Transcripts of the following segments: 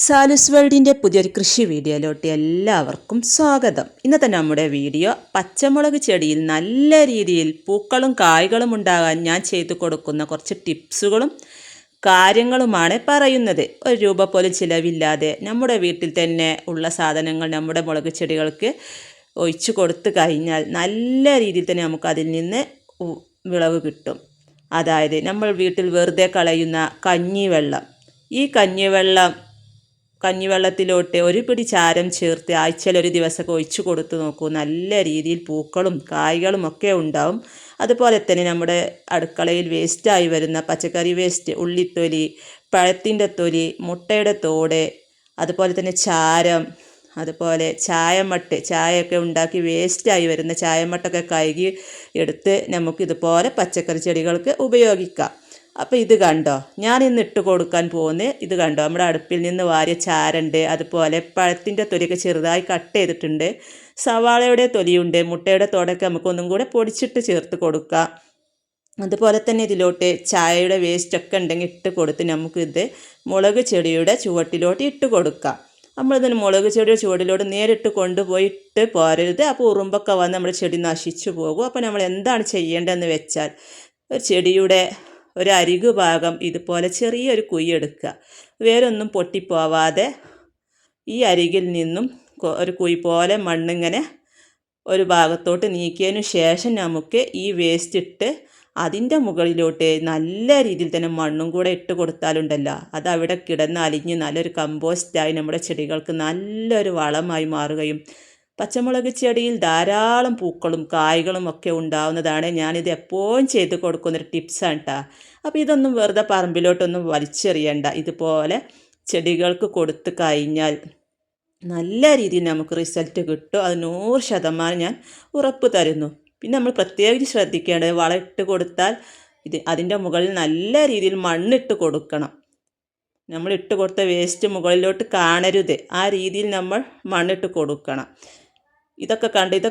സാലൂസ് വേൾഡിൻ്റെ പുതിയൊരു കൃഷി വീഡിയോയിലോട്ട് എല്ലാവർക്കും സ്വാഗതം. ഇന്നത്തെ നമ്മുടെ വീഡിയോ പച്ചമുളക് ചെടിയിൽ നല്ല രീതിയിൽ പൂക്കളും കായ്കളും ഉണ്ടാകാൻ ഞാൻ ചെയ്തു കൊടുക്കുന്ന കുറച്ച് ടിപ്സുകളും കാര്യങ്ങളുമാണ് പറയുന്നത്. ഒരു രൂപ പോലും ചിലവില്ലാതെ നമ്മുടെ വീട്ടിൽ തന്നെ ഉള്ള സാധനങ്ങൾ നമ്മുടെ മുളക് ചെടികൾക്ക് ഒഴിച്ചു കൊടുത്തു കഴിഞ്ഞാൽ നല്ല രീതിയിൽ തന്നെ നമുക്ക് അതിൽ നിന്ന് വിളവ് കിട്ടും. അതായത് നമ്മൾ വീട്ടിൽ വെറുതെ കളയുന്ന കഞ്ഞിവെള്ളം, ഈ കഞ്ഞിവെള്ളത്തിലോട്ട് ഒരു പിടി ചാരം ചേർത്ത് ആഴ്ചയിൽ ഒരു ദിവസമൊക്കെ ഒഴിച്ചു കൊടുത്ത് നോക്കൂ. നല്ല രീതിയിൽ പൂക്കളും കായ്കളും ഒക്കെ ഉണ്ടാവും. അതുപോലെ തന്നെ നമ്മുടെ അടുക്കളയിൽ വേസ്റ്റായി വരുന്ന പച്ചക്കറി വേസ്റ്റ്, ഉള്ളിത്തൊലി, പഴത്തിൻ്റെ തൊലി, മുട്ടയുടെ തോട്, അതുപോലെ തന്നെ ചാരം, അതുപോലെ ചായയൊക്കെ ഉണ്ടാക്കി വേസ്റ്റായി വരുന്ന ചായമട്ടൊക്കെ കഴുകി എടുത്ത് നമുക്കിതുപോലെ പച്ചക്കറി ചെടികൾക്ക് ഉപയോഗിക്കാം. അപ്പോൾ ഇത് കണ്ടോ, ഞാൻ ഇന്ന് ഇട്ട് കൊടുക്കാൻ പോകുന്നത് ഇത് കണ്ടോ, നമ്മുടെ അടുപ്പിൽ നിന്ന് വാരിയ ചാരണ്ട്, അതുപോലെ പഴത്തിൻ്റെ തൊലിയൊക്കെ ചെറുതായി കട്ട് ചെയ്തിട്ടുണ്ട്, സവാളയുടെ തൊലിയുണ്ട്, മുട്ടയുടെ തോടൊക്കെ നമുക്കൊന്നും കൂടെ പൊടിച്ചിട്ട് ചേർത്ത് കൊടുക്കാം. അതുപോലെ തന്നെ ഇതിലോട്ട് ചായയുടെ വേസ്റ്റൊക്കെ ഉണ്ടെങ്കിൽ ഇട്ട് കൊടുത്ത് നമുക്കിത് മുളക് ചെടിയുടെ ചുവട്ടിലോട്ട് ഇട്ട് കൊടുക്കാം. നമ്മളിതിന് മുളക് ചെടിയുടെ ചുവട്ടിലോട്ട് നേരിട്ട് കൊണ്ടുപോയി ഇട്ട് പോരരുത്. അപ്പോൾ ഉറുമ്പൊക്കെ വന്ന് നമ്മുടെ ചെടി നശിച്ചു പോകും. അപ്പോൾ നമ്മൾ എന്താണ് ചെയ്യേണ്ടതെന്ന് വെച്ചാൽ, ഒരു ചെടിയുടെ ഒരു അരികു ഭാഗം ഇതുപോലെ ചെറിയൊരു കുഴിയെടുക്കുക. വേരൊന്നും പൊട്ടിപ്പോവാതെ ഈ അരികിൽ നിന്നും ഒരു കുഴി പോലെ മണ്ണിങ്ങനെ ഒരു ഭാഗത്തോട്ട് നീക്കിയതിന് ശേഷം നമുക്ക് ഈ വേസ്റ്റ് ഇട്ട് അതിൻ്റെ മുകളിലോട്ട് നല്ല രീതിയിൽ തന്നെ മണ്ണും കൂടെ ഇട്ട് കൊടുത്താലുണ്ടല്ലോ, അത് അവിടെ കിടന്ന് അലിഞ്ഞ് നല്ലൊരു കമ്പോസ്റ്റായി നമ്മുടെ ചെടികൾക്ക് നല്ലൊരു വളമായി മാറുകയും പച്ചമുളക് ചെടിയിൽ ധാരാളം പൂക്കളും കായ്കളും ഒക്കെ ഉണ്ടാവുന്നതാണ്. ഞാനിത് എപ്പോഴും ചെയ്ത് കൊടുക്കുന്നൊരു ടിപ്സാണ് കേട്ടോ. അപ്പോൾ ഇതൊന്നും വെറുതെ പറമ്പിലോട്ടൊന്നും വലിച്ചെറിയണ്ട. ഇതുപോലെ ചെടികൾക്ക് കൊടുത്ത് കഴിഞ്ഞാൽ നല്ല രീതിയിൽ നമുക്ക് റിസൾട്ട് കിട്ടും. അത് 100% ഞാൻ ഉറപ്പ് തരുന്നു. പിന്നെ നമ്മൾ പ്രത്യേകിച്ച് ശ്രദ്ധിക്കേണ്ടത്, വളം ഇട്ട് കൊടുത്താൽ അതിൻ്റെ മുകളിൽ നല്ല രീതിയിൽ മണ്ണിട്ട് കൊടുക്കണം. നമ്മൾ ഇട്ട് കൊടുത്ത വേസ്റ്റ് മുകളിലോട്ട് കാണരുത്. ആ രീതിയിൽ നമ്മൾ മണ്ണിട്ട് കൊടുക്കണം. ഇതൊക്കെ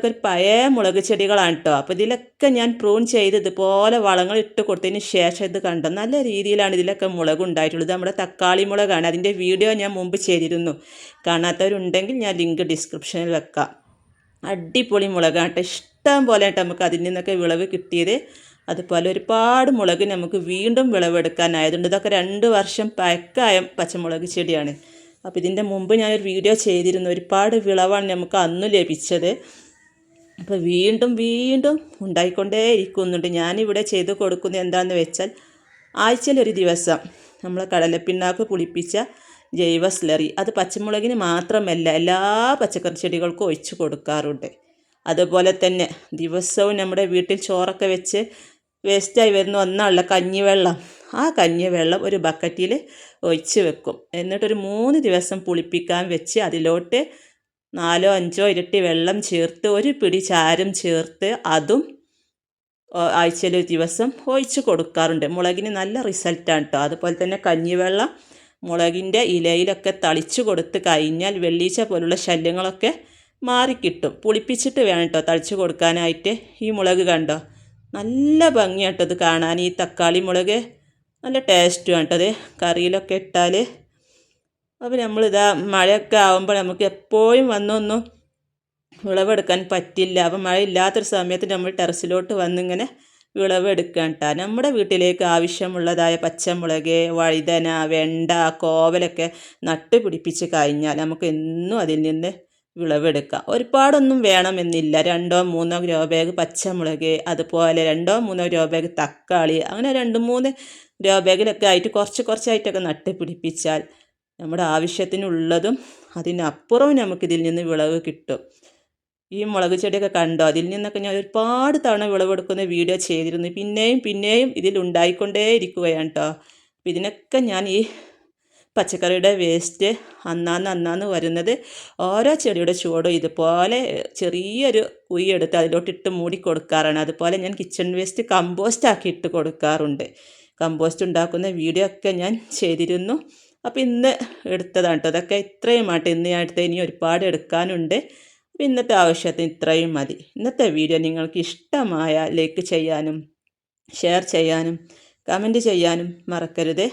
ഒരു പഴയ മുളക് ചെടികളാണ് കേട്ടോ. അപ്പോൾ ഇതിലൊക്കെ ഞാൻ പ്രൂൺ ചെയ്ത് ഇതുപോലെ വളങ്ങൾ ഇട്ട് കൊടുത്തതിന് ശേഷം ഇത് കണ്ടോ, നല്ല രീതിയിലാണ് ഇതിലൊക്കെ മുളക് ഉണ്ടായിട്ടുള്ളത്. നമ്മുടെ തക്കാളി മുളകാണ്. അതിൻ്റെ വീഡിയോ ഞാൻ മുമ്പ് ചെയ്തിരുന്നു. കാണാത്തവരുണ്ടെങ്കിൽ ഞാൻ ലിങ്ക് ഡിസ്ക്രിപ്ഷനിൽ വെക്കാം. അടിപൊളി മുളകാണ് കേട്ടോ. ഇഷ്ടം പോലെ ആയിട്ട് നമുക്ക് അതിൽ നിന്നൊക്കെ വിളവ് കിട്ടിയത്. അതുപോലെ ഒരുപാട് മുളക് നമുക്ക് വീണ്ടും വിളവെടുക്കാനായതുകൊണ്ട് ഇതൊക്കെ 2 വർഷം പഴക്കമായ പച്ചമുളക് ചെടിയാണ്. അപ്പോൾ ഇതിൻ്റെ മുമ്പ് ഞാനൊരു വീഡിയോ ചെയ്തിരുന്നു. ഒരുപാട് വിളവാണ് നമുക്ക് അന്ന് ലഭിച്ചത്. അപ്പോൾ വീണ്ടും ഉണ്ടായിക്കൊണ്ടേ ഇരിക്കുന്നുണ്ട്. ഞാനിവിടെ ചെയ്ത് കൊടുക്കുന്നത് എന്താണെന്ന് വെച്ചാൽ, ആഴ്ചയിൽ ഒരു ദിവസം നമ്മൾ കടലപ്പിണ്ണാക്ക് പുളിപ്പിച്ച ജൈവ സ്ലറി, അത് പച്ചമുളകിന് മാത്രമല്ല എല്ലാ പച്ചക്കറി ചെടികൾക്കും ഒഴിച്ച് കൊടുക്കാറുണ്ട്. അതുപോലെ തന്നെ ദിവസവും നമ്മുടെ വീട്ടിൽ ചോറൊക്കെ വെച്ച് വേസ്റ്റായി വരുന്ന ഒന്നാണല്ലോ കഞ്ഞിവെള്ളം. ആ കഞ്ഞിവെള്ളം ഒരു ബക്കറ്റിൽ ഒഴിച്ച് വെക്കും. എന്നിട്ടൊരു 3 ദിവസം പുളിപ്പിക്കാൻ വെച്ച് അതിലോട്ട് 4-5 ഇരട്ടി വെള്ളം ചേർത്ത് ഒരു പിടി ചാരം ചേർത്ത് അതും ആഴ്ചയിൽ ഒരു ദിവസം ഒഴിച്ച് കൊടുക്കാറുണ്ട്. മുളകിന് നല്ല റിസൾട്ടാണ് കേട്ടോ. അതുപോലെ തന്നെ കഞ്ഞിവെള്ളം മുളകിൻ്റെ ഇലയിലൊക്കെ തളിച്ച് കൊടുത്ത് കഴിഞ്ഞാൽ വെള്ളീച്ച പോലുള്ള ശല്യങ്ങളൊക്കെ മാറിക്കിട്ടും. പുളിപ്പിച്ചിട്ട് വേണം കേട്ടോ തളിച്ച് കൊടുക്കാനായിട്ട്. ഈ മുളക് കണ്ടോ, നല്ല ഭംഗിയാട്ടോ ഇത് കാണാൻ. ഈ തക്കാളി മുളക് നല്ല ടേസ്റ്റുമാണ് കേട്ടോ അത് കറിയിലൊക്കെ ഇട്ടാൽ. അപ്പോൾ നമ്മളിതാ മഴയൊക്കെ ആകുമ്പോൾ നമുക്ക് എപ്പോഴും വന്നൊന്നും വിളവെടുക്കാൻ പറ്റില്ല. അപ്പോൾ മഴ ഇല്ലാത്തൊരു സമയത്ത് നമ്മൾ ടെറസിലോട്ട് വന്നിങ്ങനെ വിളവെടുക്കാൻ കേട്ടോ. നമ്മുടെ വീട്ടിലേക്ക് ആവശ്യമുള്ളതായ പച്ചമുളക്, വഴുതന, വെണ്ട, കോവലൊക്കെ നട്ടുപിടിപ്പിച്ച് കഴിഞ്ഞാൽ നമുക്ക് എന്നും അതിൽ നിന്ന് വിളവെടുക്കാം. ഒരുപാടൊന്നും വേണമെന്നില്ല. 2-3 ഗ്രോ ബാഗ് പച്ചമുളക്, അതുപോലെ 2-3 ഗ്രോ ബാഗ് തക്കാളി, അങ്ങനെ 2-3 ഗ്രോ ബാഗിലൊക്കെ ആയിട്ട് കുറച്ചായിട്ടൊക്കെ നട്ടുപിടിപ്പിച്ചാൽ നമ്മുടെ ആവശ്യത്തിനുള്ളതും അതിനപ്പുറവും നമുക്കിതിൽ നിന്ന് വിളവ് കിട്ടും. ഈ മുളക് ചെടിയൊക്കെ കണ്ടോ, അതിൽ നിന്നൊക്കെ ഞാൻ ഒരുപാട് തവണ വിളവെടുക്കുന്ന വീഡിയോ ചെയ്തിരുന്നു. പിന്നെയും ഇതിലുണ്ടായിക്കൊണ്ടേ ഇരിക്കുകയാണ് കേട്ടോ. അപ്പോൾ ഇതിനൊക്കെ ഞാൻ ഈ പച്ചക്കറിയുടെ വേസ്റ്റ് അന്നാന്ന് വരുന്നത് ഓരോ ചെടിയുടെ ചുവടും ഇതുപോലെ ചെറിയൊരു കുഴിയെടുത്ത് അതിലോട്ടിട്ട് മൂടി കൊടുക്കാറാണ്. അതുപോലെ ഞാൻ കിച്ചൺ വേസ്റ്റ് കമ്പോസ്റ്റ് ആക്കി ഇട്ട് കൊടുക്കാറുണ്ട്. കമ്പോസ്റ്റ് ഉണ്ടാക്കുന്ന വീഡിയോ ഒക്കെ ഞാൻ ചെയ്തിരുന്നു. അപ്പോൾ ഇന്ന് എടുത്തതാണ് കേട്ടോ. അതൊക്കെ ഇത്രയുമായിട്ട് ഇന്ന് ഞാൻ എടുത്തത്. ഇനി ഒരുപാട് എടുക്കാനുണ്ട്. അപ്പോൾ ഇന്നത്തെ ആവശ്യത്തിന് ഇത്രയും മതി. ഇന്നത്തെ വീഡിയോ നിങ്ങൾക്ക് ഇഷ്ടമായ ലൈക്ക് ചെയ്യാനും ഷെയർ ചെയ്യാനും കമൻറ്റ് ചെയ്യാനും മറക്കരുത്.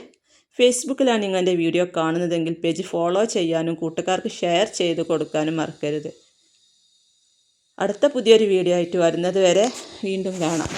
ഫേസ്ബുക്കിലാണ് നിങ്ങൾ എൻ്റെ വീഡിയോ കാണുന്നതെങ്കിൽ പേജ് ഫോളോ ചെയ്യാനും കൂട്ടുകാർക്ക് ഷെയർ ചെയ്ത് കൊടുക്കാനും മറക്കരുത്. അടുത്ത പുതിയൊരു വീഡിയോ ആയിട്ട് വരുന്നത് വരെ വീണ്ടും കാണാം.